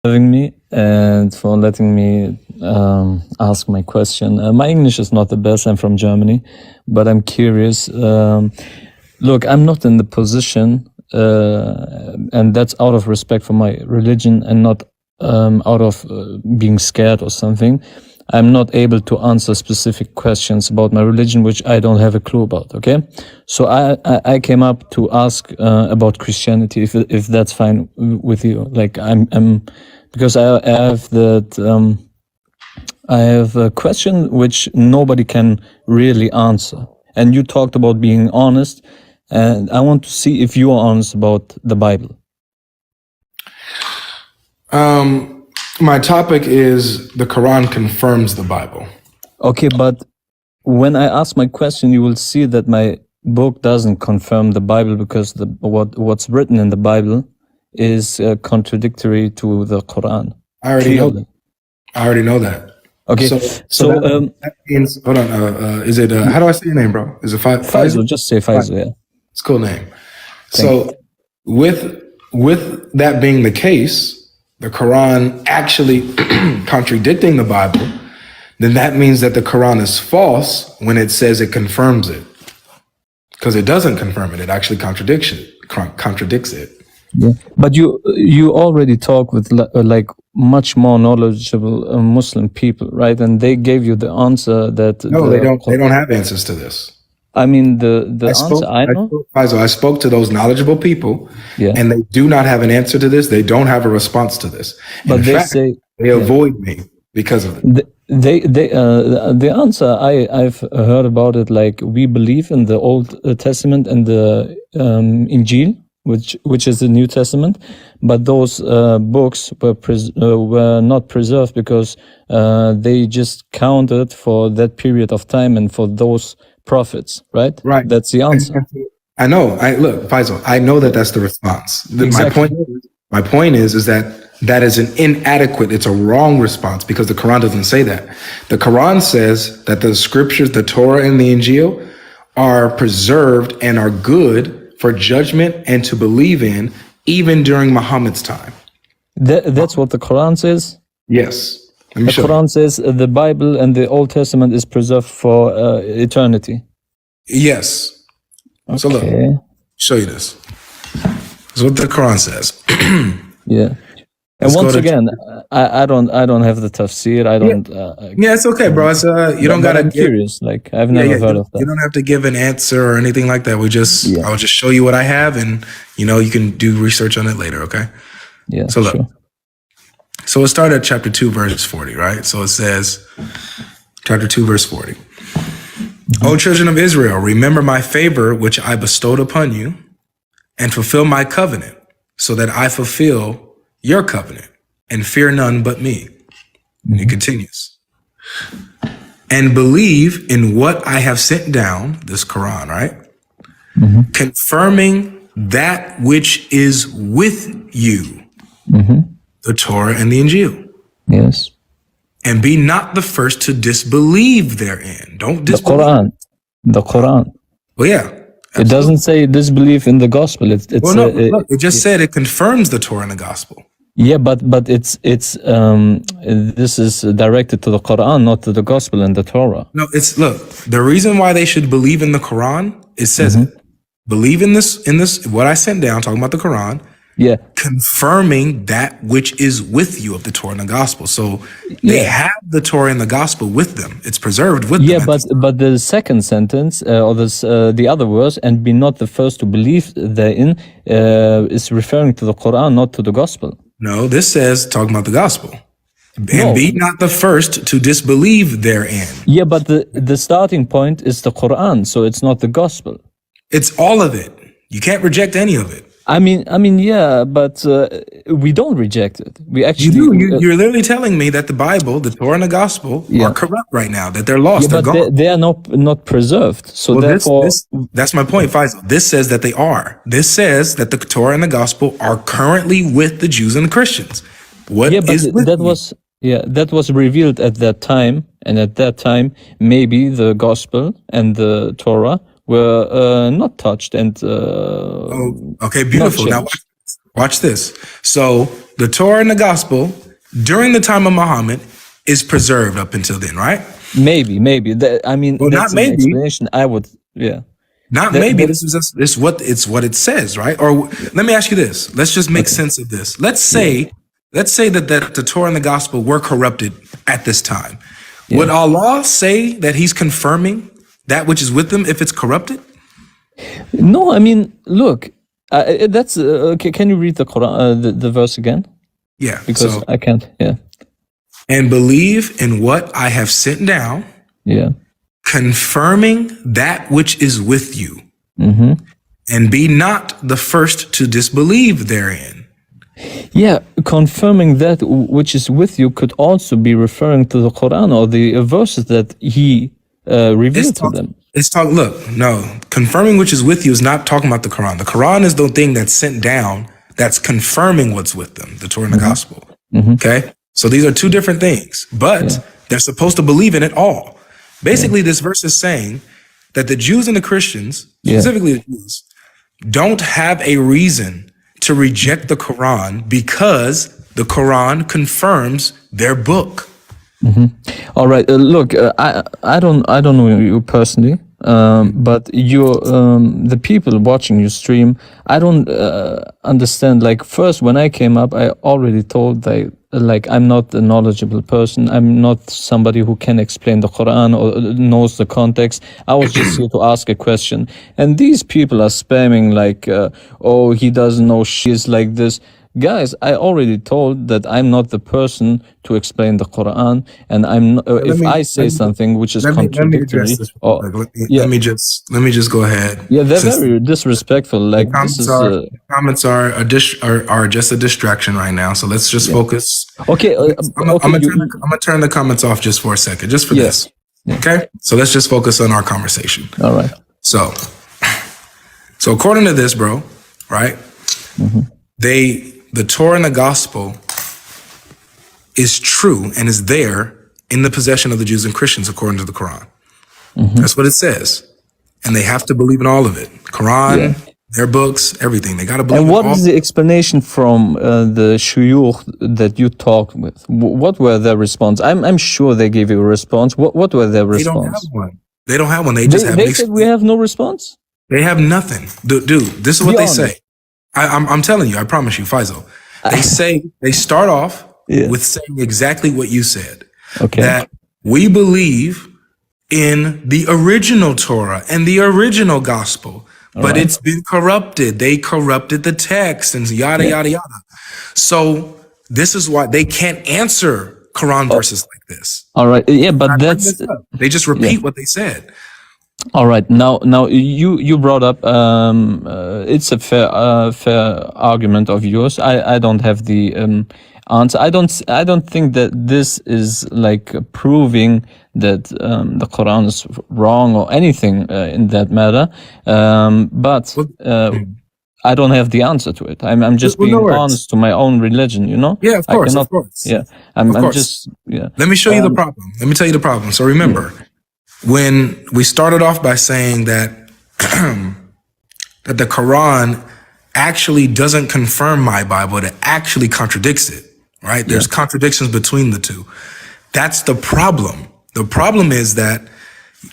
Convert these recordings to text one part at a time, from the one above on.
having me and for letting me ask my question. My English is not the best. I'm from Germany, but I'm curious. Look, I'm not in the position, and that's out of respect for my religion and not out of being scared or something. I'm not able to answer specific questions about my religion, which I don't have a clue about, okay? So I came up to ask about Christianity, if that's fine with you. Like I'm because I have that I have a question which nobody can really answer. And you talked about being honest, and I want to see if you are honest about the Bible. My topic is the Quran confirms the Bible. Okay, but when I ask my question, you will see that my book doesn't confirm the Bible because what's written in the Bible is contradictory to the Quran. I already know that. Okay, so that means, hold on, is it, how do I say your name, bro? Is it Faisal? Just say Faisal, yeah. It's a cool name. So with that being the case, the Quran actually contradicting the Bible, then that means that the Quran is false when it says it confirms it. Because it doesn't confirm it, it actually contradicts it. Yeah. But you already talk with like much more knowledgeable Muslim people, right? And they gave you the answer that no, they don't have answers to this. I mean, I spoke to those knowledgeable people, yeah, and they do not have an answer to this. They don't have a response to this. But they avoid me because of it. The answer I've heard about it, like we believe in the Old Testament and the Injil, which is the New Testament, but those books were not preserved because they just counted for that period of time and for those prophets, right? Right. That's the answer. I know. Look, Faisal, I know that that's the response. Exactly. My point is that is an inadequate, it's a wrong response because the Quran doesn't say that. The Quran says that the scriptures, the Torah and the Injil are preserved and are good for judgment and to believe in even during Muhammad's time. That's what the Quran says? Yes. The Quran says the Bible and the Old Testament is preserved for eternity. Yes. Okay. So look, show you this. This is what the Quran says. Yeah. And once again, I don't have the tafsir. I don't. Yeah, it's okay, bro. It's you don't gotta. I'm curious. Like I've never heard of that. You don't have to give an answer or anything like that. I'll just show you what I have, and you can do research on it later. Okay. Yeah. So look. Sure. So it started at chapter 2, verse 40, right? So it says, chapter 2, verse 40. O children of Israel, remember my favor which I bestowed upon you, and fulfill my covenant, so that I fulfill your covenant, and fear none but me. And it continues. And believe in what I have sent down, this Quran, right? Confirming that which is with you. The Torah and the Injil. Yes. And be not the first to disbelieve therein. Don't disbelieve. The Quran. Well, yeah. Absolutely. It doesn't say disbelief in the gospel. It just said it confirms the Torah and the gospel. Yeah, but this is directed to the Quran, not to the gospel and the Torah. No, the reason why they should believe in the Quran, it says it. Believe in this, what I sent down, talking about the Quran. Yeah. Confirming that which is with you of the Torah and the gospel. So they have the Torah and the gospel with them. It's preserved with them. Yeah, but the second sentence, or the other verse, and be not the first to believe therein, is referring to the Quran, not to the gospel. No, this says, talking about the gospel. And be not the first to disbelieve therein. Yeah, but the starting point is the Quran, so it's not the gospel. It's all of it. You can't reject any of it. I mean, yeah, but we don't reject it. We actually do. You're literally telling me that the Bible, the Torah, and the Gospel are corrupt right now. That they're lost. Yeah, they're gone. They are not preserved. So therefore, that's my point, Faisal. This says that they are. This says that the Torah and the Gospel are currently with the Jews and the Christians. That was revealed at that time, and at that time, maybe the Gospel and the Torah were not touched and okay, beautiful. Now Watch this. So the Torah and the gospel during the time of Muhammad is preserved up until then, right? Maybe. I mean, Well, that's not an maybe. explanation I would, yeah. Not That- maybe. that- This is what it says, right? Or let me ask you this. Let's just make sense of this. Let's say that the Torah and the gospel were corrupted at this time. Would Allah say that He's confirming that which is with them if it's corrupted? No, I mean, look, that's, okay, can you read the Quran, the verse again? Yeah. Because So, I can't, yeah. and believe in what I have sent down, Yeah. confirming that which is with you, Mm-hmm. and be not the first to disbelieve therein. Yeah, confirming that which is with you could also be referring to the Quran or the verses that He revealed to them. Confirming which is with you is not talking about the Quran. The Quran is the thing that's sent down that's confirming what's with them, the Torah and the gospel. Okay? So these are two different things, but they're supposed to believe in it all. Basically, this verse is saying that the Jews and the Christians, specifically the Jews, don't have a reason to reject the Quran because the Quran confirms their book. All right, look, I don't know you personally, but you, the people watching you stream, I don't understand. Like, first, when I came up, I already told that, like, I'm not a knowledgeable person. I'm not somebody who can explain the Quran or knows the context. I was just here to ask a question. And these people are spamming like, oh, he doesn't know she's like this. Guys, I already told that I'm not the person to explain the Quran, and I'm if I say something which is contradictory, let me just go ahead. Yeah, they're very disrespectful. Like, this is comments are just a distraction right now. So let's just focus. Okay, I'm gonna turn the comments off just for a second, just for this. Okay, so let's just focus on our conversation. All right. So according to this, bro, right? The Torah and the gospel is true and is there in the possession of the Jews and Christians according to the Quran. That's what it says. And they have to believe in all of it. Quran, their books, everything. They got to believe in all. And what is the explanation from the shuyukh that you talked with? What were their response? I'm sure they gave you a response. What were their response? They don't have one. They don't have one. They just have. They said we have no response. They have nothing. Dude, this is what they say. I'm telling you, I promise you, Faisal. They start off with saying exactly what you said. Okay. That we believe in the original Torah and the original gospel, but it's been corrupted. They corrupted the text and yada, yada, yada. So this is why they can't answer Quran verses like this. All right. Yeah, but they just repeat what they said. All right. Now you brought up it's a fair argument of yours. I don't have the answer. I don't think that this is like proving that the Quran is wrong or anything in that matter. But I don't have the answer to it. I'm just being honest to my own religion, you know? Yeah, of course. Yeah. I'm just Let me show you the problem. Let me tell you the problem. So remember, when we started off by saying that that the Quran actually doesn't confirm my Bible, it actually contradicts it, right? There's contradictions between the two. That's the problem. The problem is that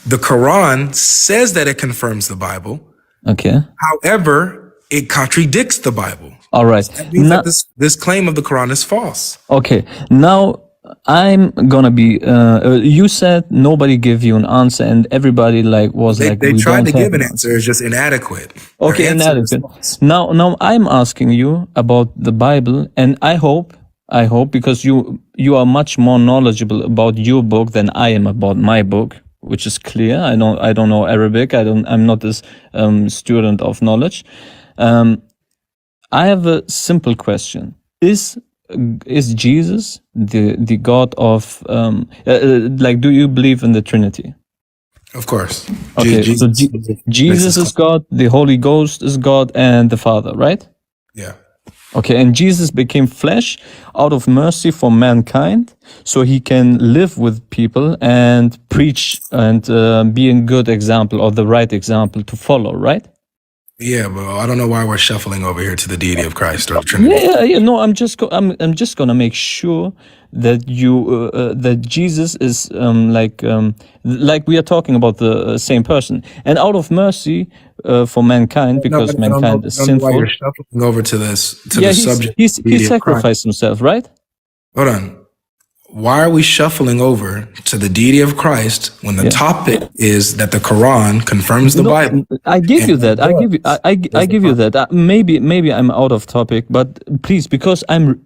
the Quran says that it confirms the Bible. Okay. However, it contradicts the Bible. All right. That means that this claim of the Quran is false. Okay. Now, I'm gonna be. You said nobody gave you an answer, and everybody They tried to give an answer. It's just inadequate. Okay, inadequate. Now I'm asking you about the Bible, and I hope because you are much more knowledgeable about your book than I am about my book, which is clear. I don't know Arabic. I'm not this student of knowledge. I have a simple question. Is Jesus the God of do you believe in the Trinity? Of course. Okay, Jesus is God, the Holy Ghost is God, and the Father, right? Yeah. Okay, and Jesus became flesh out of mercy for mankind, so he can live with people and preach and be a good example or the right example to follow, right? Yeah, but I don't know why we're shuffling over here to the deity of Christ or the Yeah, Trinity. yeah, yeah. No, I'm just gonna make sure that that Jesus is like we are talking about the same person, and out of mercy for mankind, No, because mankind is I don't know why you're sinful. shuffling over to this to Yeah, the subject of the he deity of Christ. sacrificed himself, right? Hold on. Why are we shuffling over to the deity of Christ when the Yeah. topic is that the Quran confirms the No, Bible? I give you And that. I there's the give you problem. that. Maybe I'm out of topic, but please, because I'm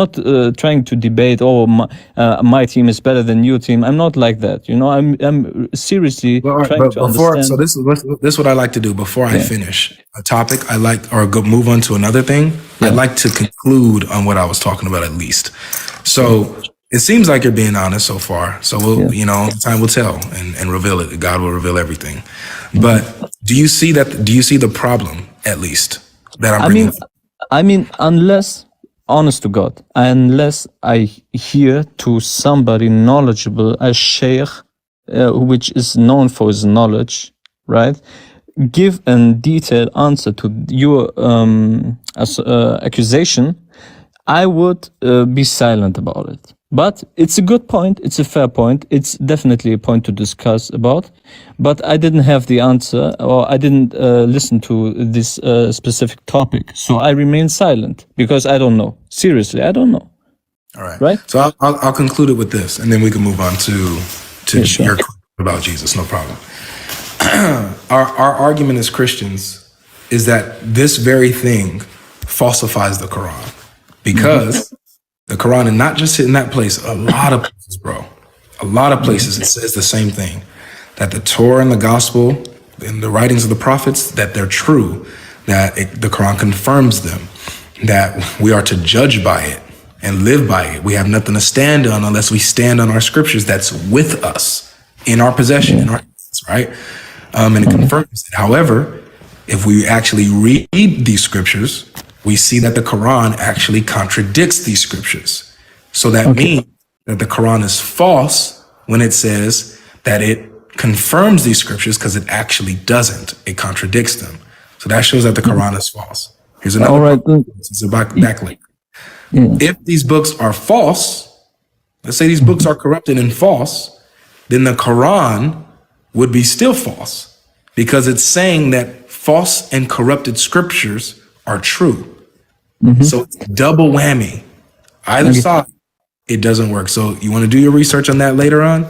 not trying to debate. Oh, my team is better than your team. I'm not like that. You know, I'm seriously Well, all right, trying but to before, so understand. this is what I like to do before I Yeah, finish a topic. I like or go move on to another thing. I'd yeah, like to conclude on what I was talking about at least. yeah, So it seems like you're being honest so far. So yeah, time will tell and reveal it. God will reveal everything. yeah. But do you see that? Do you see the problem at least that I'm I bringing? mean, unless, honest to God, unless I hear to somebody knowledgeable, a sheikh, which is known for his knowledge, right? Give a detailed answer to your accusation, I would be silent about it. But it's a good point. It's a fair point. It's definitely a point to discuss about. But I didn't have the answer, or I didn't listen to this specific topic. So I remain silent because I don't know. Seriously, I don't know. All right. Right? So I'll conclude it with this, and then we can move on to Yeah, sure. your question about Jesus. No problem. Our argument as Christians is that this very thing falsifies the Quran because the Quran, and not just in that place, a lot of places, bro, a lot of places it says the same thing, that the Torah and the Gospel and the writings of the prophets, that they're true, that the Quran confirms them, that we are to judge by it and live by it. We have nothing to stand on unless we stand on our scriptures that's with us in our possession, in our hands, right? And it confirms it. However, if we actually read these scriptures, we see that the Quran actually contradicts these scriptures. So that means that the Quran is false when it says that it confirms these scriptures, because it actually doesn't. It contradicts them. So that shows that the Quran is false. Here's another All right. problem. This is a backlink. Yeah. If these books are false, let's say these books are corrupted and false, then the Quran would be still false, because it's saying that false and corrupted scriptures are true. So it's double whammy. Either side, it doesn't work. So you want to do your research on that later on?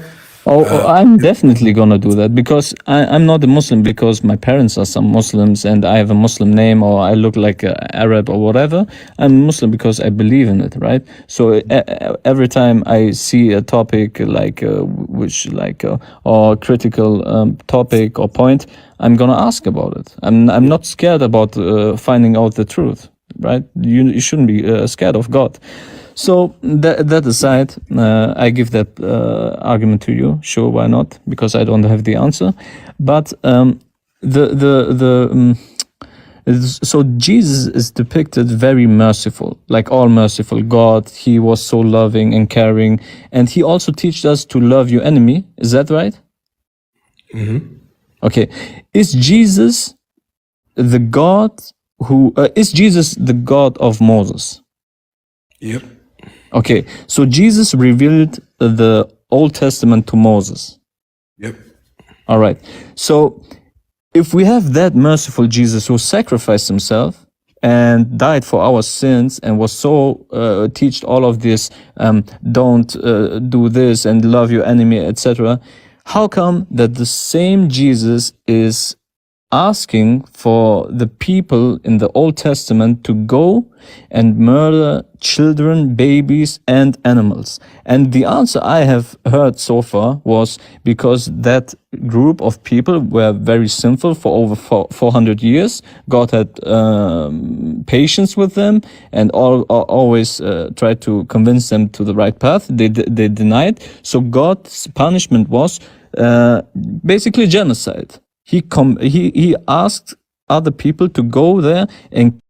I'm definitely gonna do that, because I'm not a Muslim because my parents are some Muslims and I have a Muslim name, or I look like an Arab or whatever. I'm Muslim because I believe in it, right? So every time I see a topic like or critical topic or point, I'm gonna ask about it. I'm not scared about finding out the truth, right? You shouldn't be scared of God. So that aside, I give that argument to you. Sure, why not? Because I don't have the answer. But so Jesus is depicted very merciful, like all merciful God. He was so loving and caring, and he also teaches us to love your enemy. Is that right? Okay. Is Jesus the God who is Jesus the God of Moses? Yep. Okay, so Jesus revealed the Old Testament to Moses. Yep. All right. So if we have that merciful Jesus who sacrificed himself and died for our sins and was so teached all of this, don't do this and love your enemy, etc., how come that the same Jesus is asking for the people in the Old Testament to go and murder children, babies, and animals? And the answer I have heard so far was because that group of people were very sinful for over 400 years. God had patience with them and always tried to convince them to the right path. They denied. So God's punishment was basically genocide. He asked other people to go there and kill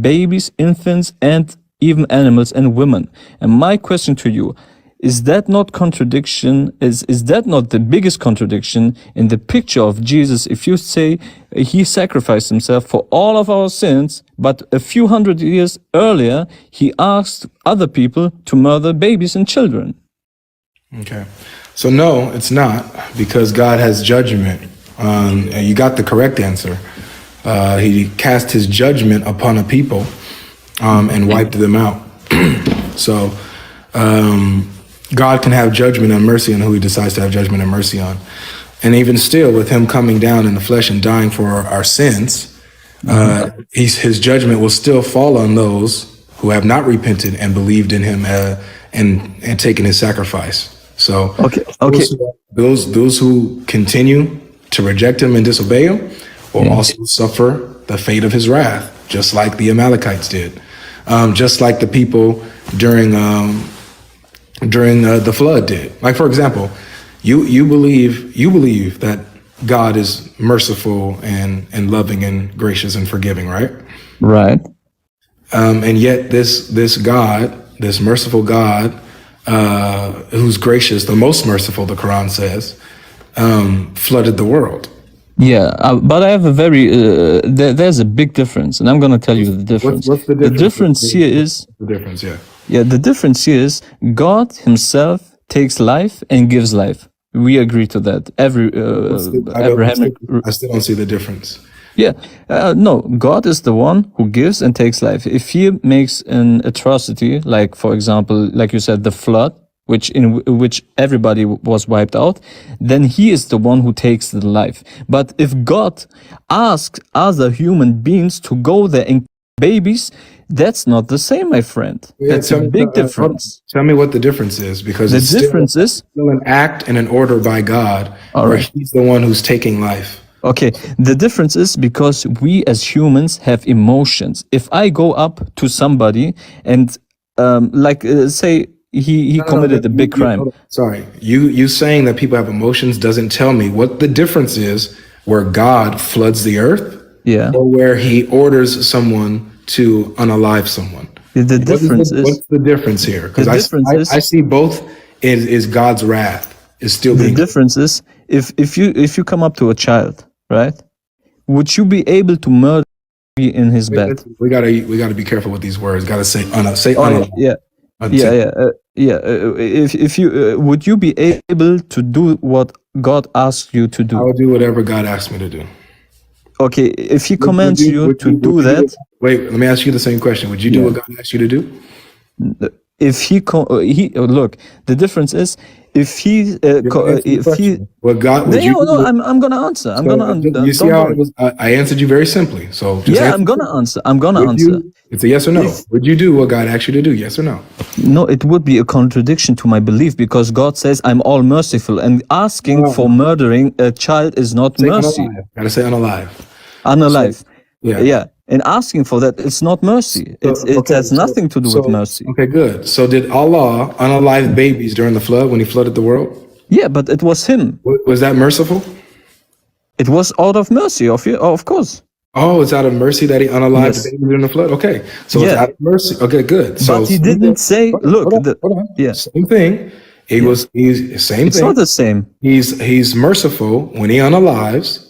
babies, infants, and even animals and women. And my question to you, is that not contradiction? Is that not the biggest contradiction in the picture of Jesus? If you say he sacrificed himself for all of our sins, but a few hundred years earlier, he asked other people to murder babies and children. Okay. So no, it's not, because God has judgment. And you got the correct answer. He cast his judgment upon a people and wiped them out. So God can have judgment and mercy on who he decides to have judgment and mercy on. And even still, with him coming down in the flesh and dying for our sins, his judgment will still fall on those who have not repented and believed in him and taken his sacrifice. So those who continue to reject him and disobey him will also suffer the fate of his wrath, just like the Amalekites did, just like the people during the flood did. Like, for example, you believe that God is merciful and loving and gracious and forgiving, right? Right. And yet this God, this merciful God, who's gracious, the most merciful, the Quran says, flooded the world. Yeah, but I have a very there's a big difference, and I'm going to tell you the difference. What's the difference? The difference here is the difference, the difference here is God himself takes life and gives life. We agree to that. I still don't see the difference. Yeah, no, God is the one who gives and takes life. If he makes an atrocity, like, for example, like you said, the flood, in which everybody was wiped out, then he is the one who takes the life. But if God asks other human beings to go there and babies, that's not the same, my friend. That's a big difference. Tell me what the difference is, because the difference is still an act and an order by God, where he's the one who's taking life. Okay, the difference is because we as humans have emotions. If I go up to somebody and say he committed a big crime. Sorry, you saying that people have emotions doesn't tell me what the difference is where God floods the earth, or where he orders someone to unalive someone. The difference is what's the difference here? Because I see both is God's wrath is still being. The difference is if you come up to a child, right? Would you be able to murder in his bed? We gotta be careful with these words. Gotta say unalive. If you would you be able to do what God asks you to do? I will do whatever God asks me to do. Okay, if he commands you to do that. Wait, let me ask you the same question. Would you do what God asks you to do? If he look, the difference is if he what God would you no, I'm gonna answer. You see how it was, I answered you very simply. So just I'm gonna answer. It's a yes or no. Would you do what God asked you to do? Yes or no? No, it would be a contradiction to my belief, because God says I'm all merciful, and asking for murdering a child is not mercy. Gotta say unalive. Unalive. So, and asking for that, it's not mercy. It has nothing to do with mercy. Okay, good. So did Allah unalive babies during the flood when he flooded the world? Yeah, but it was him. Was that merciful? It was out of mercy, of course. Oh, it's out of mercy that he unalived babies during the flood? Okay, so it's out of mercy. Okay, good. So but he didn't say, look, hold on. Same thing. He's same it's thing. It's not the same. He's merciful when he unalives,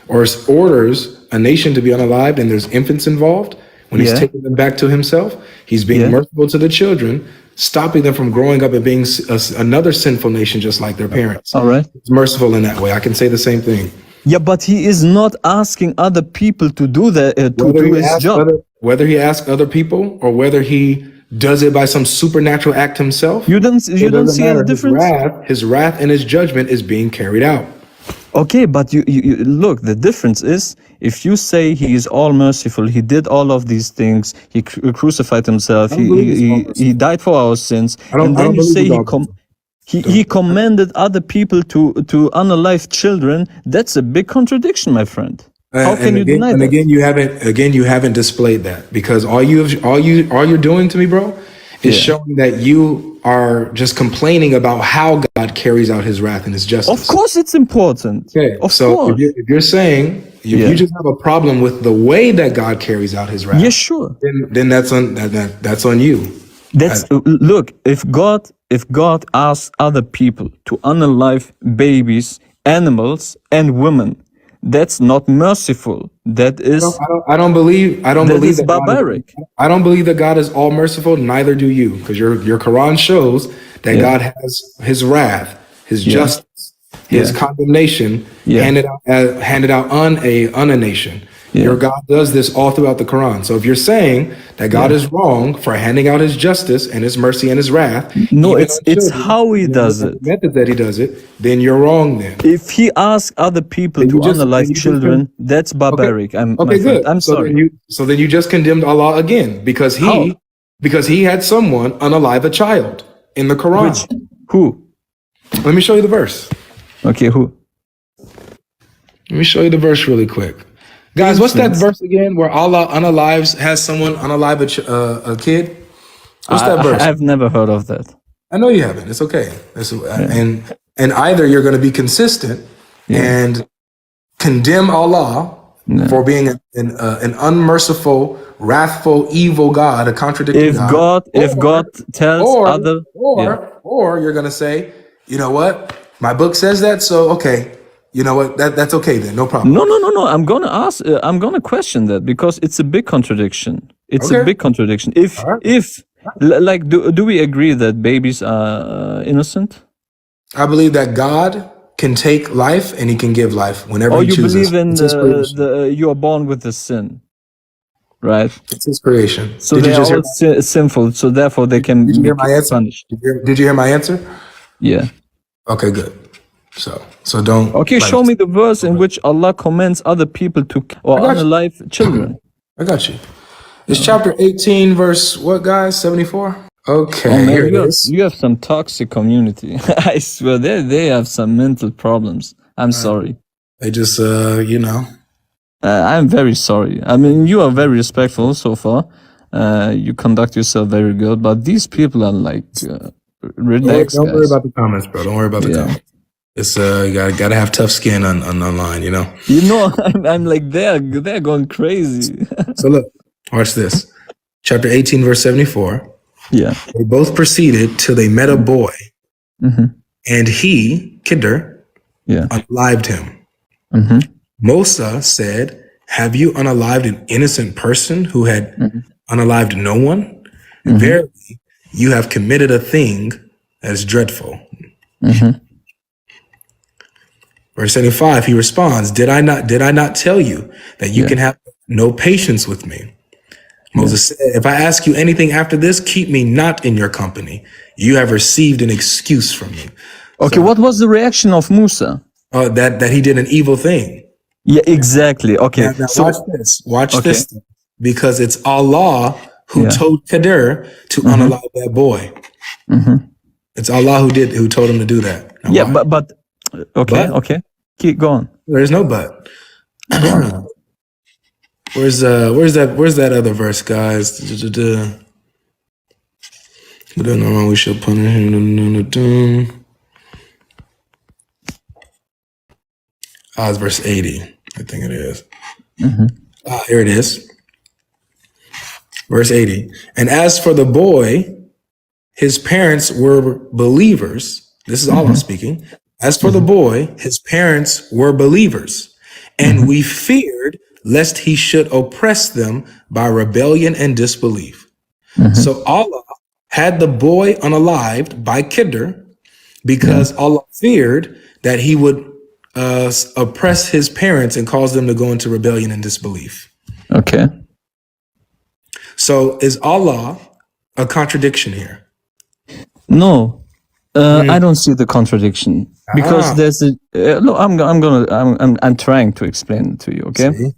or orders a nation to be unalived and there's infants involved. When he's taking them back to himself, he's being merciful to the children, stopping them from growing up and being another sinful nation just like their parents. All right. He's merciful in that way. I can say the same thing. Yeah, but he is not asking other people to do that, to do his job. Whether he asks other people or whether he does it by some supernatural act himself. You don't see any difference? His wrath and his judgment is being carried out. Okay, but you look, the difference is, if you say he is all merciful, he did all of these things, he crucified himself, he died for our sins, and then you say he commanded other people to unalive children, that's a big contradiction, my friend. How can you deny that? And again, you haven't displayed that, because all you're doing to me, bro, is showing that you are just complaining about how God carries out his wrath and his justice. Of course it's important. Okay, if you're saying you just have a problem with the way that God carries out his wrath, sure. then that's on you. Look, if God asks other people to unalive babies, animals, and women, that's not merciful. That is I don't believe that barbaric. I don't believe that God is all merciful. Neither do you, because your Quran shows that Yeah. God has His wrath, His justice, His Yeah. condemnation Yeah. handed out on a nation. Yeah. Your God does this all throughout the Quran. So if you're saying that God is wrong for handing out His justice and His mercy and His wrath, No, even it's on children, how He does the it. method that He does it, then you're wrong. Then If He asks other people Then to you just- then unalive you just- children, that's barbaric. Okay, My friend. good. I'm so sorry. Then you just condemned Allah again because How? he had someone unalive a child in the Quran. Who? Let me show you the verse. Okay, who? Let me show you the verse really quick. Guys, what's that verse again where Allah has someone unalive a kid? What's that verse? I've never heard of that. I know you haven't. It's okay. And either you're going to be consistent and condemn Allah for being an unmerciful, wrathful, evil God, a contradicting God. If God tells other, or you're going to say, you know what? My book says that, so okay. You know what? That's okay then. No problem. No. I'm gonna question that because it's a big contradiction. It's a big contradiction. If like, do we agree that babies are innocent? I believe that God can take life and He can give life whenever He you chooses. believe in It's His creation. you are born with the sin, right? It's His creation. So they are all sinful. So therefore they can Did you be hear my answer? punished. Did you hear my answer? Yeah. Okay, good. So don't. Okay, show me the verse in which Allah commands other people to unalive children. I got you. It's chapter 18, verse what, guys? 74. Okay, Man, here it is. you have some toxic community. I swear, they have some mental problems. I'm sorry. They just, I'm very sorry. I mean, you are very respectful so far. You conduct yourself very good, but these people are like rednecks. Don't worry about the comments, bro. Don't worry about the comments. It's you gotta have tough skin on online, you know. I'm like they're going crazy. So look, watch this. Chapter 18, verse 74. Yeah. They both proceeded till they met a boy, and he, Kidder, unalived him. Mosa said, "Have you unalived an innocent person who had unalived no one? Verily, you have committed a thing that is dreadful." Verse 75, he responds, did I not tell you that you can have no patience with me? Moses said, if I ask you anything after this, keep me not in your company. You have received an excuse from me. Okay, what was the reaction of Musa? That he did an evil thing. Yeah, exactly. Okay. Now so watch this. Watch this. Because it's Allah who told Kadir to unalive that boy. It's Allah who told him to do that. Now but okay. Keep going. There's no but. Where's that other verse, guys? We shall punish him. It's verse 80. I think it is. Here it is. Verse 80. And as for the boy, his parents were believers. This is Allah speaking. As for the boy, his parents were believers, and we feared lest he should oppress them by rebellion and disbelief. So Allah had the boy unalived by Kidder because Allah feared that he would oppress his parents and cause them to go into rebellion and disbelief. Okay. So is Allah a contradiction here? No. I don't see the contradiction because there's a look. I'm trying to explain it to you. Okay. See?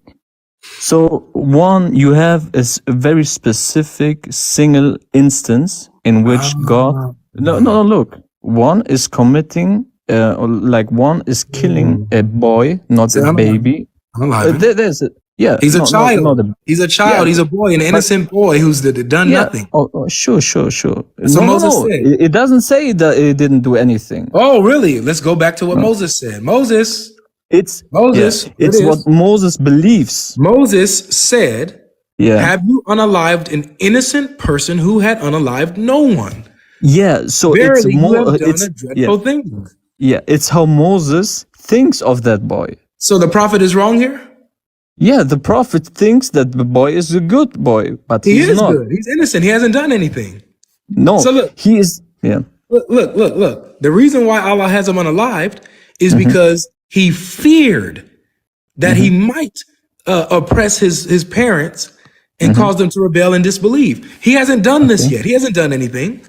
So one, you have a very specific single instance in which God. No. Look, one is committing, one is killing a boy, not a baby. There's a. Yeah, he's a child. He's a child. Yeah. He's a boy, an innocent boy who's done nothing. Oh, sure. So Moses said. It doesn't say that it didn't do anything. Oh, really? Let's go back to what Moses said. It's what Moses believes. Moses said Yeah. Have you unalived an innocent person who had unalived no one? Yeah. So Verily, you more. have done It's a dreadful thing. yeah. It's how Moses thinks of that boy. So the prophet is wrong here? Yeah, the prophet thinks that the boy is a good boy, but He he's is not. good. He's innocent. He hasn't done anything. No, So look, he is. Yeah. look. The reason why Allah has him unalived is because he feared that he might oppress his parents and cause them to rebel and disbelieve. He hasn't done this yet. He hasn't done anything.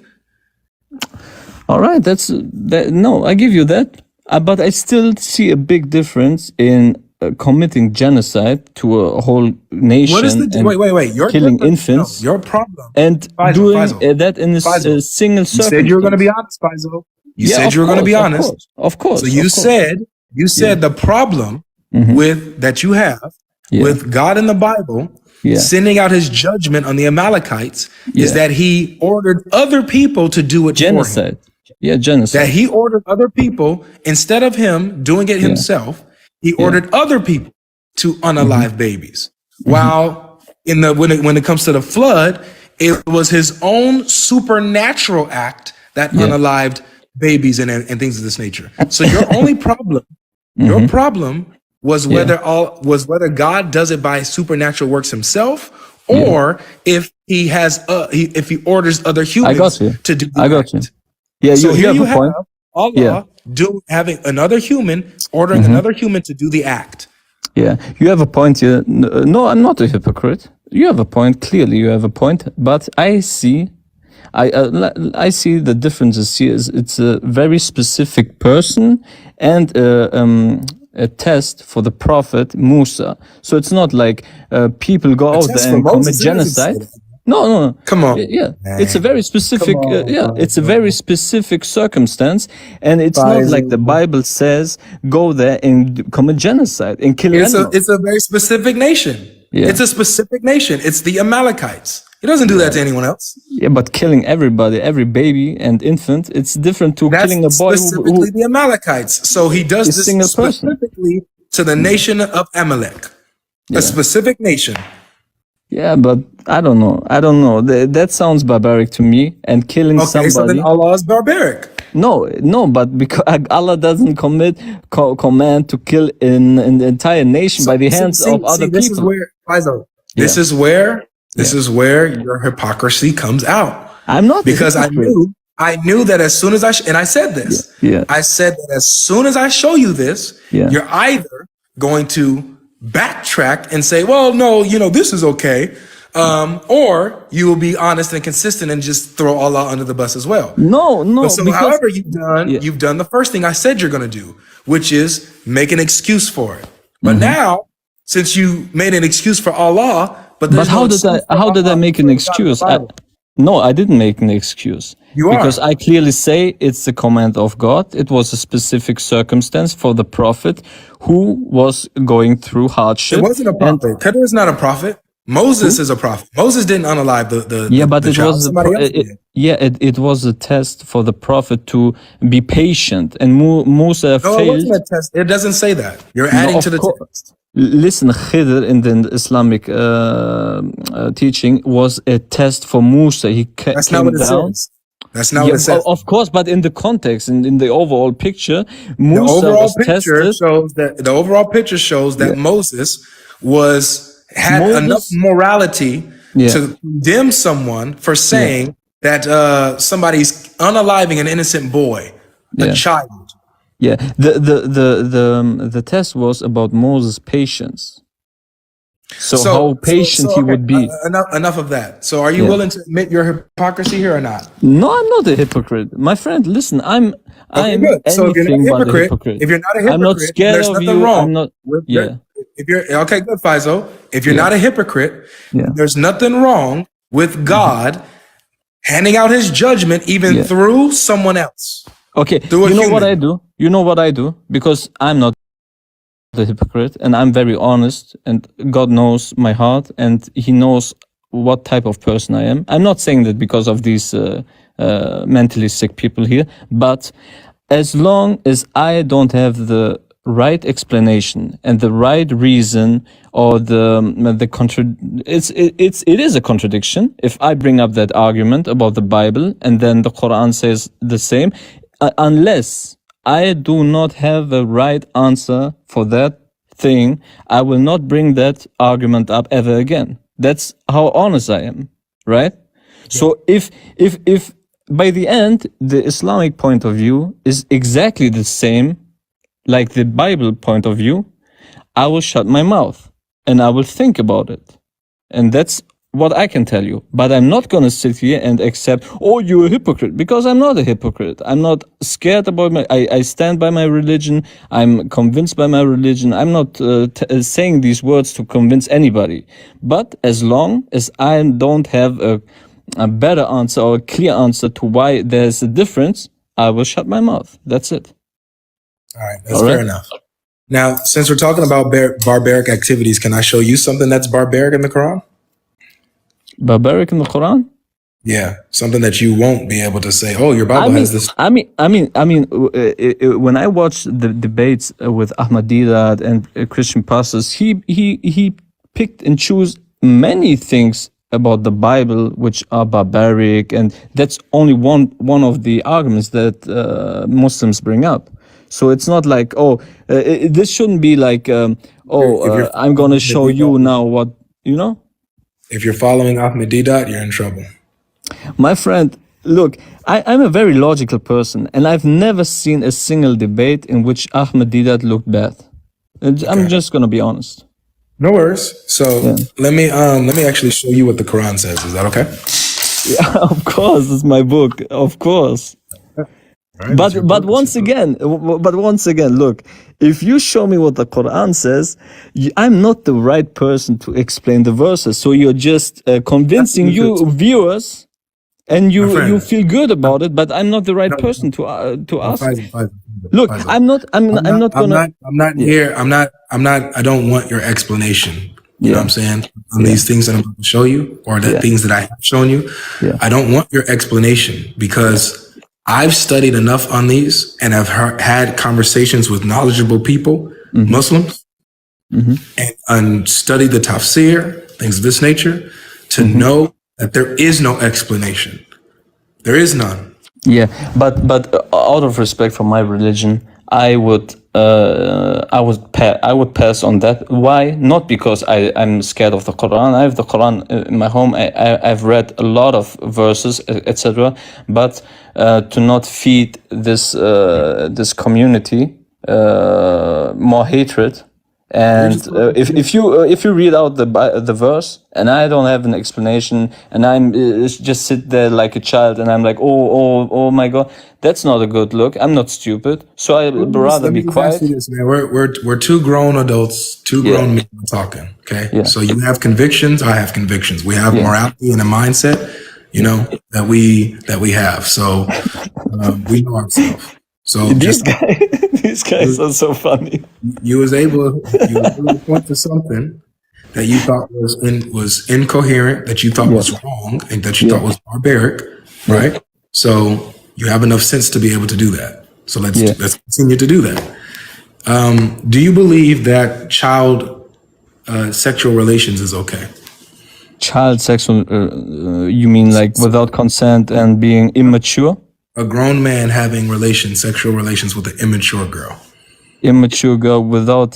All right, that's that. No, I give you that. But I still see a big difference in committing genocide to a whole nation. What is the and wait? killing infants. No, your problem. And Faisal, doing Faisal, that in a Faisal, single You circumstance. said you were going to be honest, Faisal. You said you were going to be honest. Of course. So you said the problem with that you have with God in the Bible sending out his judgment on the Amalekites is that he ordered other people to do it genocide. for him. Yeah, genocide. That he ordered other people, instead of him doing it himself, he ordered other people to unalive babies. While when it comes to the flood, it was his own supernatural act that unalived babies and things of this nature. So your only problem, your problem was whether God does it by supernatural works himself, or if he has if he orders other humans to do the act. Yeah, so here you have a point. Allah having another human, ordering another human to do the act. Yeah, you have a point here. No, I'm not a hypocrite. You have a point. Clearly, you have a point. But I see the differences here. It's a very specific person and a test for the prophet Musa. So it's not like people go out there and commit genocide. No. Come on. Yeah, it's a very specific. It's a very specific circumstance, and it's not like the Bible says go there and commit genocide and kill animals. It's a very specific nation. Yeah. It's a specific nation. It's the Amalekites. He doesn't do that to anyone else. Yeah, but killing everybody, every baby and infant, it's different to killing a boy specifically the Amalekites. So he does this specifically to the nation of Amalek, a specific nation. Yeah, but I don't know. That sounds barbaric to me. And killing somebody. So then Allah is barbaric. No, but because Allah doesn't command to kill an entire nation by the hands of other people. This is where your hypocrisy comes out. I'm not, because I knew that as soon as I said this. I said that as soon as I show you this, you're either going to backtrack and say, well, no, this is okay. Or you will be honest and consistent and just throw Allah under the bus as well. No. However you've done the first thing I said you're going to do, which is make an excuse for it. But now, since you made an excuse for Allah, but how did I make an excuse? I didn't make an excuse. Because I clearly say it's the command of God. It was a specific circumstance for the prophet who was going through hardship. It wasn't a prophet. Khidr is not a prophet. Moses is a prophet. Moses didn't unalive the child. It was a test for the prophet to be patient, and Musa failed. No, it wasn't a test. It doesn't say that. You're adding to the text. Listen, Khidr in the Islamic teaching was a test for Musa. That's not what it says. That's not what it says. Of course, but in the context, in the overall picture, Musa was tested. The overall picture shows that Moses had enough morality to condemn someone for saying that somebody's unaliving an innocent boy, a child. Yeah, the test was about Moses' patience. So how patient he would be. Enough of that. So are you willing to admit your hypocrisy here or not? No, I'm not a hypocrite. My friend, listen, I'm so if you're not a hypocrite, I'm not scared there's of nothing you. wrong. I'm not, If you're okay, good, Faisal. If you're not a hypocrite, there's nothing wrong with God handing out his judgment even through someone else. Okay, you know what I do? You know what I do? Because I'm not a hypocrite and I'm very honest, and God knows my heart and he knows what type of person I am. I'm not saying that because of these mentally sick people here, but as long as I don't have the right explanation and the right reason, or it is a contradiction if I bring up that argument about the Bible and then the Quran says the same, unless I do not have a right answer for that thing, I will not bring that argument up ever again. That's how honest I am, right? So if by the end the Islamic point of view is exactly the same like the Bible point of view, I will shut my mouth and I will think about it. And that's what I can tell you. But I'm not going to sit here and accept, oh, you're a hypocrite, because I'm not a hypocrite. I'm not scared about I stand by my religion. I'm convinced by my religion. I'm not saying these words to convince anybody. But as long as I don't have a better answer or a clear answer to why there's a difference, I will shut my mouth. That's it. All right, that's fair enough. Now, since we're talking about barbaric activities, can I show you something that's barbaric in the Quran? Barbaric in the Quran? Yeah, something that you won't be able to say, oh, your Bible has this. When I watched the debates with Ahmad Didat and Christian pastors, he picked and chose many things about the Bible which are barbaric, and that's only one of the arguments that Muslims bring up. So it's not like, this shouldn't be like, I'm going to show you now what, If you're following Ahmed Didat, you're in trouble. My friend, look, I'm a very logical person, and I've never seen a single debate in which Ahmed Didat looked bad. I'm just going to be honest. No worries. So let me actually show you what the Quran says. Is that okay? Yeah, of course, it's my book. Of course. Right, but once again, look, if you show me what the Quran says, I'm not the right person to explain the verses. So you're just convincing you viewers, and you feel good about it. But I'm not the right person to ask. Look, I'm not here. I don't want your explanation. You know what I'm saying? On these things that I'm going to show you, or the things that I have shown you. Yeah. I don't want your explanation, because I've studied enough on these, and I've had conversations with knowledgeable people, Muslims, and studied the tafsir, things of this nature, to know that there is no explanation. There is none. Yeah, but out of respect for my religion, I would pass on that. Why? Not because I'm scared of the Quran. I have the Quran in my home. I've read a lot of verses, etc. But to not feed this community more hatred. And if you read out the verse and I don't have an explanation, and I'm just sit there like a child and I'm like, oh my God, that's not a good look. I'm not stupid, so I'd rather be quiet. This, man. We're two grown adults, two grown men talking. Okay, so you have convictions, I have convictions. We have morality and a mindset, that we have. So we know ourselves. So these guys are so funny. You was able to point to something that you thought was incoherent, that you thought was wrong, and that you thought was barbaric, right? So you have enough sense to be able to do that. So let's continue to do that. Do you believe that child sexual relations is okay? Child sexual, you mean like without consent and being immature? A grown man having sexual relations with an immature girl. Immature girl without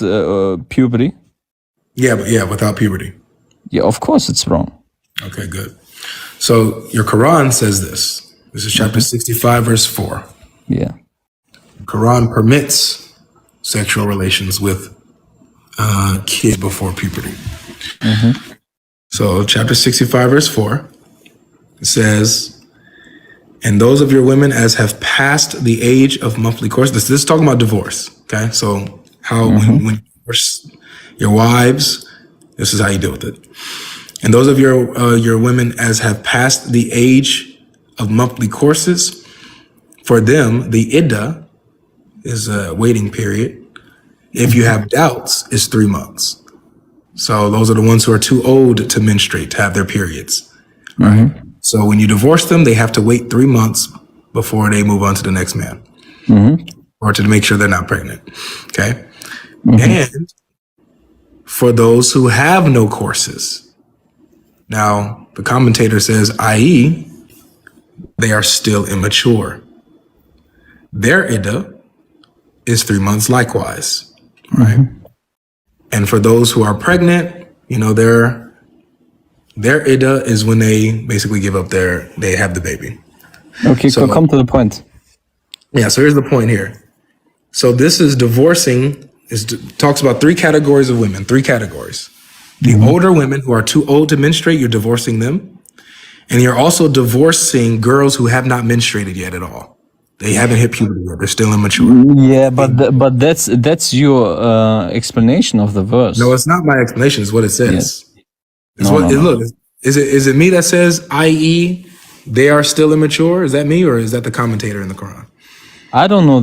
puberty? Yeah, without puberty. Yeah, of course it's wrong. Okay, good. So your Quran says this. This is chapter 65, verse 4. Yeah. The Quran permits sexual relations with kids before puberty. So chapter 65, verse 4, it says, and those of your women as have passed the age of monthly course. This is talking about divorce. Okay, so how when you divorce your wives, this is how you deal with it. And those of your women as have passed the age of monthly courses, for them the iddah is a waiting period. If you have doubts, is 3 months. So those are the ones who are too old to menstruate, to have their periods. Right. So when you divorce them, they have to wait 3 months before they move on to the next man, or to make sure they're not pregnant. Okay. and for those who have no courses. Now, the commentator says, i.e., they are still immature. Their iddah is 3 months likewise, right? And for those who are pregnant, you know, their iddah is when they basically give up they have the baby. Okay, so come to the point. Yeah, so here's the point here. So this is divorcing, talks about 3 categories of women, 3 categories. The older women who are too old to menstruate, you're divorcing them. And you're also divorcing girls who have not menstruated yet at all. They haven't hit puberty yet. They're still immature. Yeah, but that's your explanation of the verse. No, it's not my explanation. It's what it says. Yes. It's look. Is it me that says, i.e., they are still immature? Is that me, or is that the commentator in the Quran? I don't know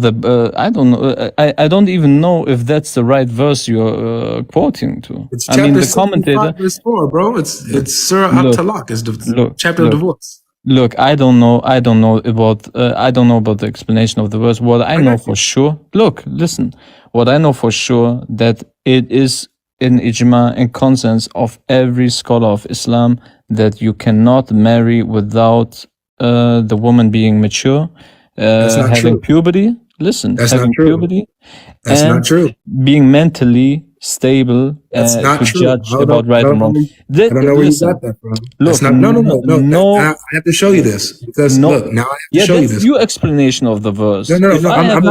I don't know. I don't even know if that's the right verse you're quoting to. It's chapter the commentator, verse 4, bro. It's Surah At-Talaq. It's the chapter of divorce. Look, I don't know about the explanation of the verse. What I know for sure, listen. What I know for sure that it is in ijma and consensus of every scholar of Islam that you cannot marry without the woman being mature, having puberty. Listen, that's having not true. Puberty. That's not true. Being mentally stable to judge about right and wrong. I don't know where you got that from. Look, no. I have to show you this because look, now I have to show you this. That's your explanation of the verse. No. I'm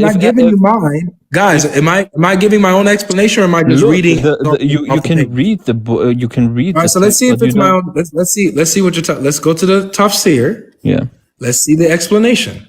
not giving you mine, guys. Am I giving my own explanation, or am I just reading? You can read the book. You can read. All right, so let's see if it's my own. Let's see what you're talking. Let's go to the tafsir. Yeah. Let's see the explanation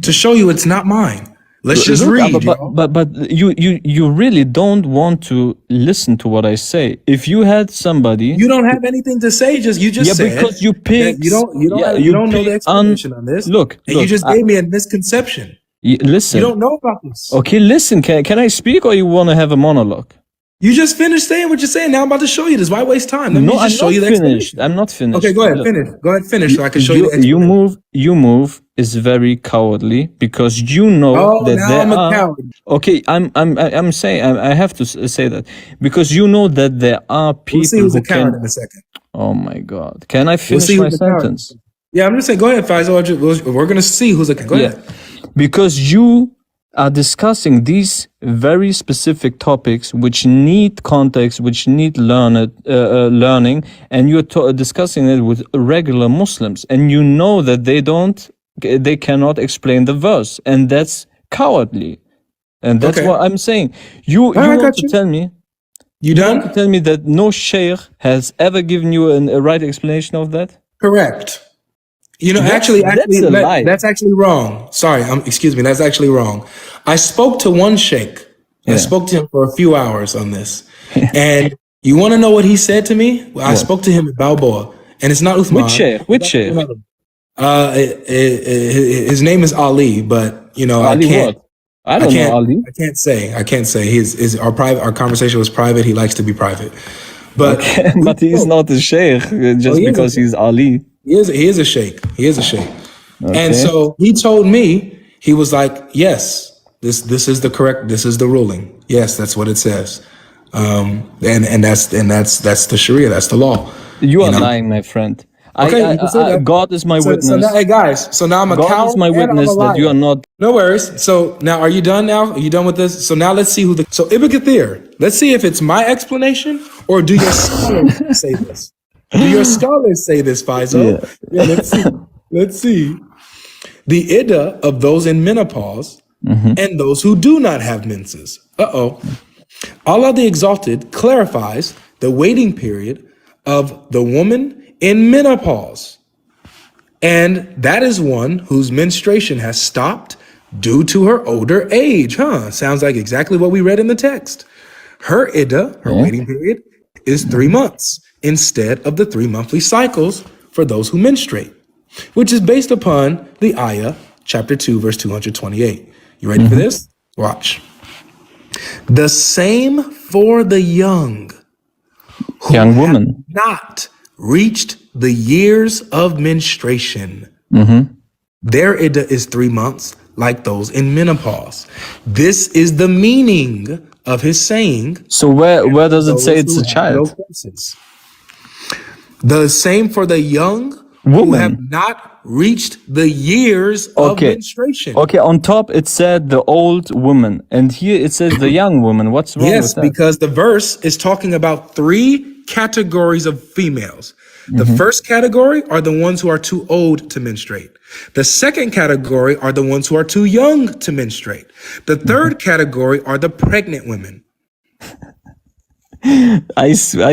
to show you it's not mine. Let's just read. But you really don't want to listen to what I say. If you had somebody, you don't have anything to say. You just said because you pick. You don't know the explanation on this. Look, you just gave me a misconception. Listen, you don't know about this. Okay, listen. Can I speak, or you want to have a monologue? You just finished saying what you're saying. Now I'm about to show you this. Why waste time? I'm not finished. I'm not finished. Okay, go ahead. Finish. Go ahead. Finish so I can show you the explanation. You move is very cowardly because you know that I'm a coward. Okay, I'm saying I have to say that because you know that there are people we'll see who's a coward in a second. Oh my God! Can I finish my sentence? Yeah, I'm just saying. Go ahead, Faisal. We're gonna see who's a coward. Go ahead. Because you are discussing these very specific topics which need context, which need learning, and you're discussing it with regular Muslims, and you know that they cannot explain the verse, and that's cowardly, and that's what I'm saying. You want to tell me? You want to tell me that no sheikh has ever given you a right explanation of that? Correct. You know, that's actually wrong. Sorry, excuse me, that's actually wrong. I spoke to one sheikh. I spoke to him for a few hours on this. And you want to know what he said to me? Well, I spoke to him at Balboa, and it's not Uthman. Which sheikh? His name is Ali, but you know, Ali what? I don't know Ali. I can't say. Our conversation was private. He likes to be private. But but he's not a sheikh just because he's Ali. He is a sheikh. Okay. And so he told me, he was like, yes, this is the ruling. Yes, that's what it says. And that's the Sharia, that's the law. You are lying, my friend. Okay, God is my witness. So now, hey guys, so now I'm a coward. God is my witness that you are not. No worries. So now, are you done now? Are you done with this? So now let's see So Ibn Kathir, let's see if it's my explanation or do your scholars say this? Do your scholars say this, Faisal? Yeah, let's see. The iddah of those in menopause and those who do not have menses. Allah the Exalted clarifies the waiting period of the woman in menopause. And that is one whose menstruation has stopped due to her older age. Sounds like exactly what we read in the text. Her iddah, her waiting period, is 3 months instead of the 3 monthly cycles for those who menstruate, which is based upon the ayah, chapter 2, verse 228. You ready for this? Watch. The same for the young woman not reached the years of menstruation. Their iddah is 3 months, like those in menopause. This is the meaning of his saying. So where does it say Those it's who a have no child? faces. The same for the young who have Woman. not reached the years of Okay. menstruation. Okay, on top it said the old woman, and here it says the young woman. What's wrong Yes, with that? because the verse is talking about 3 categories of females. The Mm-hmm. first category are the ones who are too old to menstruate. The second category are the ones who are too young to menstruate. The Mm-hmm. third category are the pregnant women. I swear,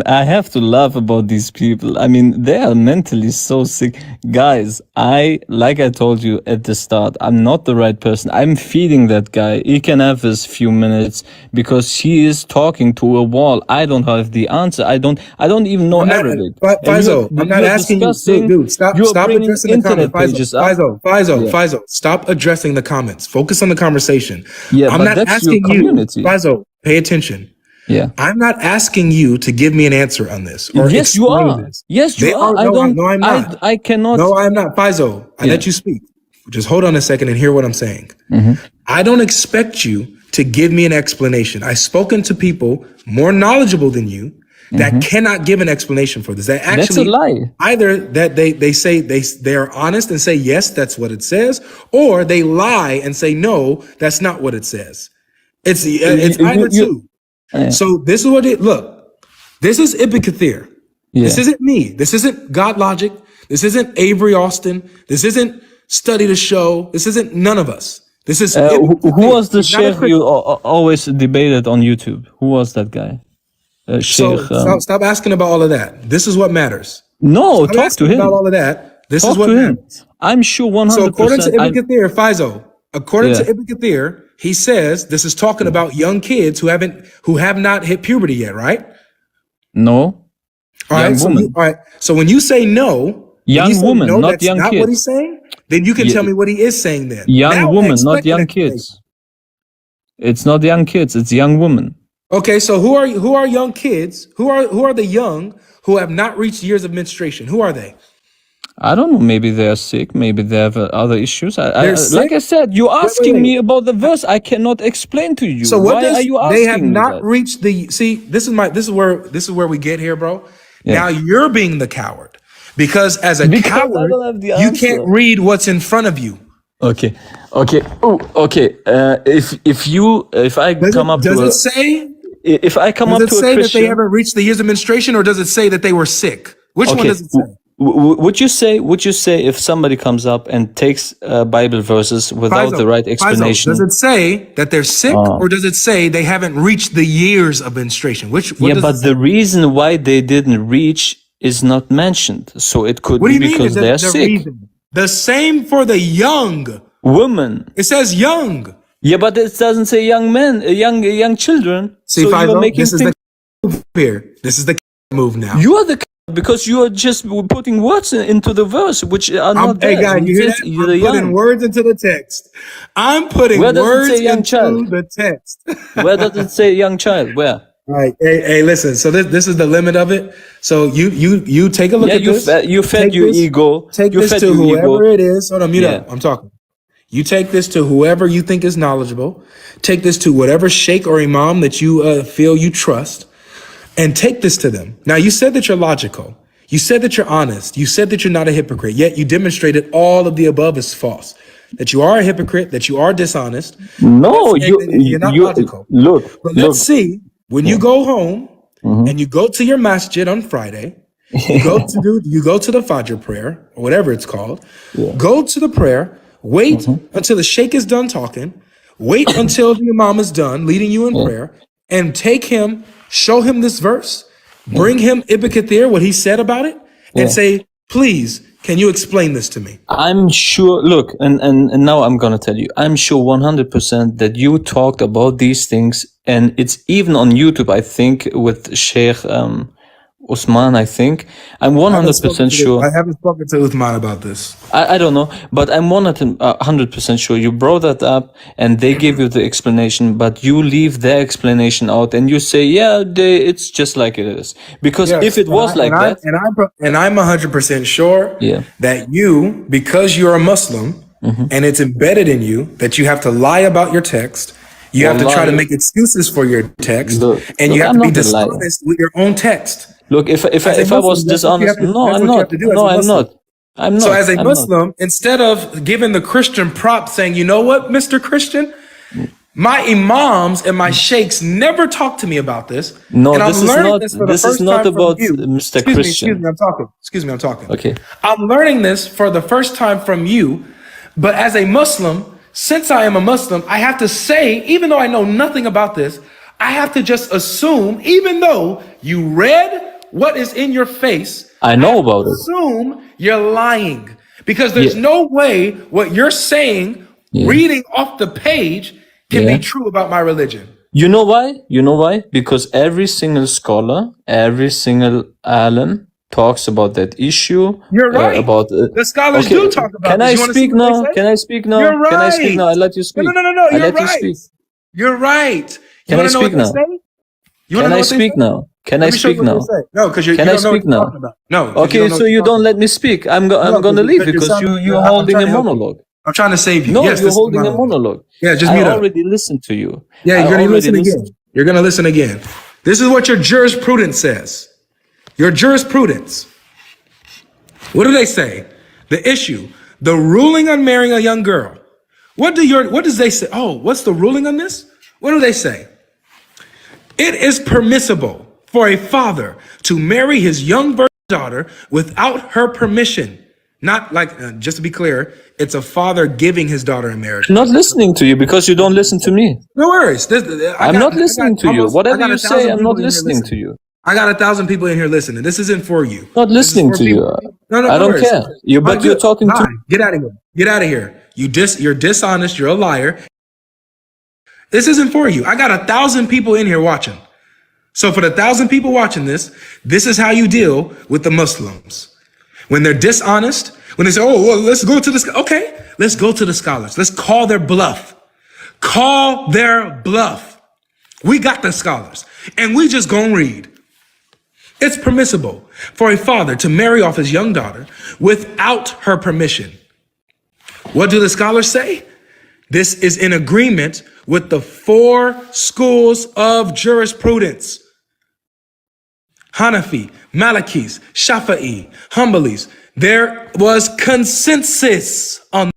I have to laugh about these people. I mean, they are mentally so sick. Guys, like I told you at the start, I'm not the right person. I'm feeding that guy. He can have his few minutes because he is talking to a wall. I don't have the answer. I don't even know I'm not, Arabic. Faizo, I'm not You're asking you, discussing, dude, you're stop bringing addressing the comment. internet pages up. Faizo, stop addressing the comments. Focus on the conversation. Yeah, I'm but not that's your asking you, community. Faizo, pay attention. Yeah. I'm not asking you to give me an answer on this or Yes, you explain are. this. Yes, you are. No, I'm not. I cannot. No, I'm not. Faizo, I let you speak. Just hold on a second and hear what I'm saying. I don't expect you to give me an explanation. I've spoken to people more knowledgeable than you that cannot give an explanation for this. That actually, That's a lie. either that they say they are honest and say yes, that's what it says, or they lie and say no, that's not what it says. It's either two. So this is what it look. This is Ibn Kathir. This isn't me. This isn't GodLogic. This isn't Avery Austin. This isn't Study the Show. This isn't none of us. This is Who was the He's not a sheikh you always debated on YouTube? Who was that guy? So Sheikh. stop asking about all of that. This is what matters. No, Stop talk to asking him. about all of that. This Talk is what to him. matters. I'm sure 100%. So according to Ibn Kathir, Faizo, according Yeah. to Ibn Kathir, he says this is talking about young kids who have not hit puberty yet, right? No. All Young right. So woman. all right. So when you say no, when Young you say woman, no, not that's young not what he's kids. saying, then you can tell me what he is saying then. Young Now I woman, not expect an young explanation. kids. It's not young kids. It's young women. Okay, so who are young kids? Who are the young who have not reached years of menstruation? Who are they? I don't know. Maybe they are sick. Maybe they have other issues. They're Like sick? I said, you're Wait, asking wait. me about the verse. I cannot explain to you. So what Why does are you they have asking me not that? reached the see? This is where we get here, bro. Yeah. Now you're being the coward because as a Because I coward, don't have the you answer. can't read what's in front of you. Okay. Oh, okay. If I come up Does to it say? if I come Does up it to a say that Christian, they haven't reached the years of menstruation, or does it say that they were sick? Which one okay. does it say? Would you say if somebody comes up and takes Bible verses without the right explanation? Does it say that they're sick, or does it say they haven't reached the years of menstruation? What Yeah, does but it say? the reason why they didn't reach is not mentioned. So it could What do be you mean? because Is they're that the sick. reason? The same for the young. Women. It says young. Yeah, but it doesn't say young men, young children. See, so Faizo, you're making this is things. the move here. This is the move now. You are the because you are just putting words into the verse which are not Hey there. guys, It you hear says that? you're I'm putting young. words into the text. I'm putting Where does it words say young into child? the text. Where does it say young child? Where? All right. Hey, listen. So this is the limit of it. So you take a look Yeah, at this. you fed Take your this- ego. Take You this fed to your whoever ego. it is. Hold on, mute Yeah. up. I'm talking. You take this to whoever you think is knowledgeable. Take this to whatever sheikh or imam that you feel you trust, and take this to them. Now, you said that you're logical. You said that you're honest. You said that you're not a hypocrite. Yet you demonstrated all of the above is false. That you are a hypocrite. That you are dishonest. No, You're not logical. Look. But let's see, when you go home and you go to your masjid on Friday, you go to the Fajr prayer, or whatever it's called, go to the prayer, wait until the sheikh is done talking, wait until the imam is done leading you in prayer, and take him, show him this verse, bring him Ibn Kathir, what he said about it, and say, please, can you explain this to me? I'm sure, look, and now I'm gonna tell you, I'm sure 100% that you talked about these things, and it's even on YouTube, I think, with Sheikh Usman, I think. I'm 100% sure. I haven't spoken to Uthman about this. I don't know, but I'm 100% sure you brought that up and they gave you the explanation, but you leave their explanation out and you say, yeah, it's just like it is. Because Yes, if it was like that. And I'm 100% sure that you, because you're a Muslim and it's embedded in you that you have to lie about your text You have to try to Wallahi, make excuses for your text, and you look, have I'm to be not a liar. dishonest with your own text. Look, if As a I was Muslim, that's what you have dishonest, to. no, That's I'm what you have not. to do as No, a I'm Muslim. not. I'm So not. as a I'm not. Muslim, instead of giving the Christian prop saying, you know what, Mr. Christian, my imams and my sheikhs never talk to me about this. No, And I'm this is learning not. this for the This is first not time from about you. Mr. Excuse Christian. me, I'm talking. Excuse me, I'm talking. Okay. I'm learning this for the first time from you, but as a Muslim, since I am a Muslim, I have to say, even though I know nothing about this, I have to just assume, even though you read what is in your face, I know about it. assume you're lying. Because there's Yeah. no way what you're saying, Yeah. reading off the page, can Yeah. be true about my religion. You know why? You know why? Because every single scholar, every single alim talks about that issue. You're right. About The scholars okay. do talk about Can this. I You want to see speak what they now? say? Can I speak now? You're Can I speak right. now? I let you speak. No. I You're let you right. speak. You're right. You Can want I to know what speak they now? say? You want Can to know I what they speak say? now? Can I Let me show you speak what now? they say. No, because you Can I don't know what speak you're now? talking about. No, 'cause you Okay, don't know so what you you're don't talking let me speak. I'm about. gonna leave You're because sounding, you're I'm holding trying a to help you. monologue. I'm trying to save you. No, Yes, you're this is holding a monologue. monologue. Yeah, just I mute up. already listened to you. Yeah, I you're going to already listen listened. again. You're going to listen again. This is what your jurisprudence says. Your jurisprudence. What do they say? The issue, the ruling on marrying a young girl. What does they say? Oh, what's the ruling on this? What do they say? It is permissible for a father to marry his young virgin daughter without her permission. Not like, just to be clear, it's a father giving his daughter in marriage. I'm not listening to you because you don't listen to me. No worries. I'm not listening to you. Whatever you say, I'm not listening to you. I got 1,000 people in here listening. This isn't for you. Not This is listening for to you. people. No, I no don't worries. care. But you're Good. talking to Bye. Get out of here. Get out of here. You're dishonest. You're a liar. This isn't for you. I got 1,000 people in here watching. So for the 1,000 people watching this is how you deal with the Muslims. When they're dishonest, when they say, oh, well, let's go to the, okay, let's go to the scholars. Let's call their bluff. Call their bluff. We got the scholars, and we just gonna read. It's permissible for a father to marry off his young daughter without her permission. What do the scholars say? This is in agreement with the 4 schools of jurisprudence. Hanafi, Malikis, Shafi'i, Hanbalis. There was consensus on